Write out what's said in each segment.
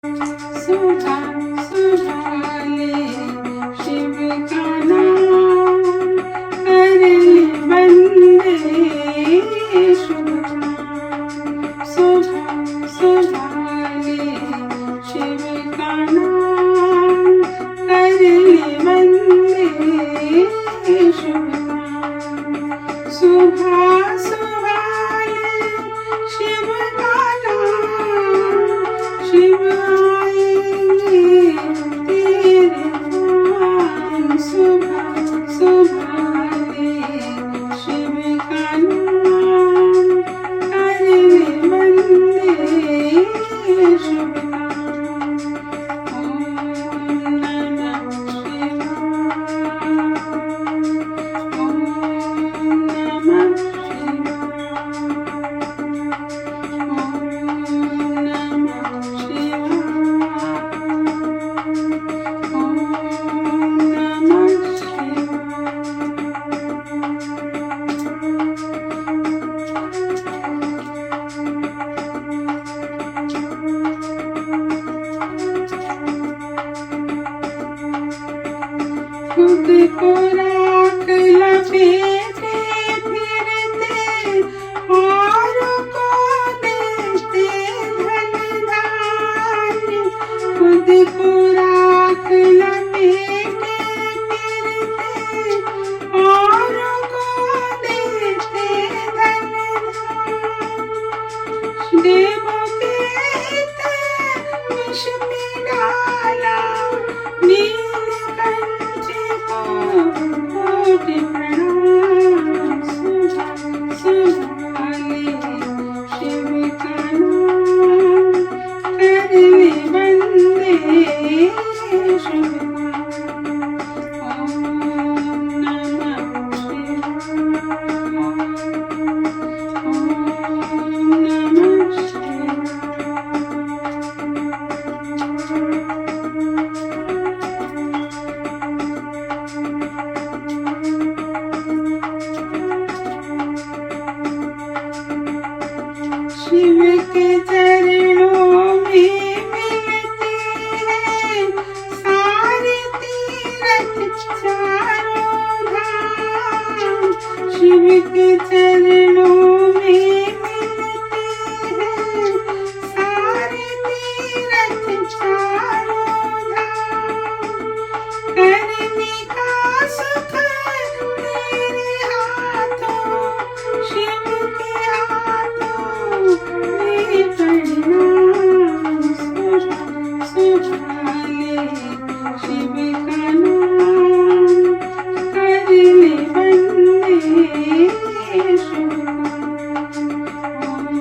सुधा सुधाले शिव का नाम करले बंदे शुभ काम। सुधा सुधाले शिव का नाम करले बंदे शुभ काम। सुधा सुधाले शिव का नाम शिव आएंगे तेरे धाम। सुबह सुभाले शिव का नाम करले बंदे शुभ काम। ओम नमः शिवाय, ओम नमः शिवाय, ओम नमः खुद को राख लपेटे फिरते औरों को देते धन धान्य। खुद को राख लपेटे फिरते औरों को देते धन धान्य। देवों के हित विष में डाला नीलकंठ कोटि प्रणाम। सुधा सुधाले शिव का नाम करले बंदे शुभ काम। ओम नमः शिवाय, ओम नमः शिवाय। शिव के चरणों में मिलते हैं सारे तीर्थ चारों धाम। शिव के चरणों में मिलते हैं सारे तीर्थ चारों धाम। करने का सुख तेरे हाथों शिव के हाथों में प्रणाम। सुधा सुधाले शिव का नाम करले बंदे शुभ काम। ओम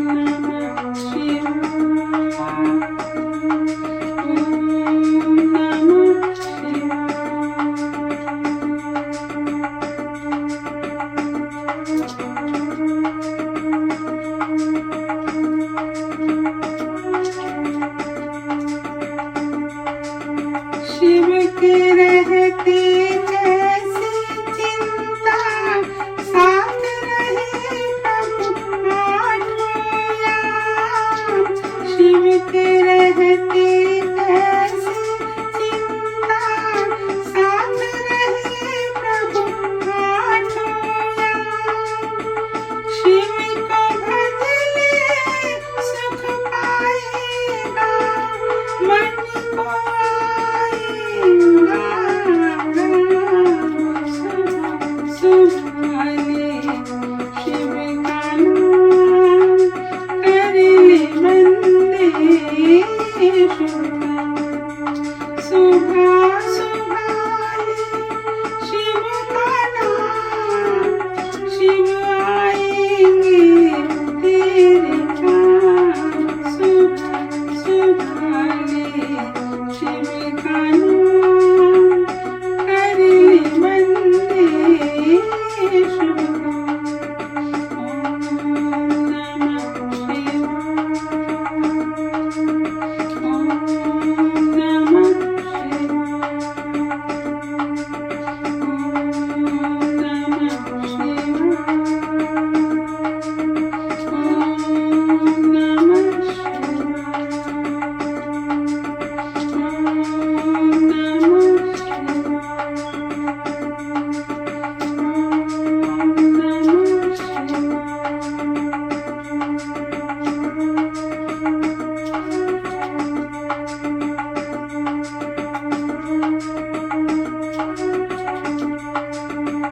नमः शिवाय, ओम नमः शिवाय। शिव के रहते जैसी चिंता साथ रहे प्रभु आठों याम। शिव के रहते जैसी चिंता साथ रहे प्रभु आठों याम। शिव को भज ले सुख पाएगा मन को आएगा राम। सुधा सुधाले शिव का नाम करले बंदे शुभ काम।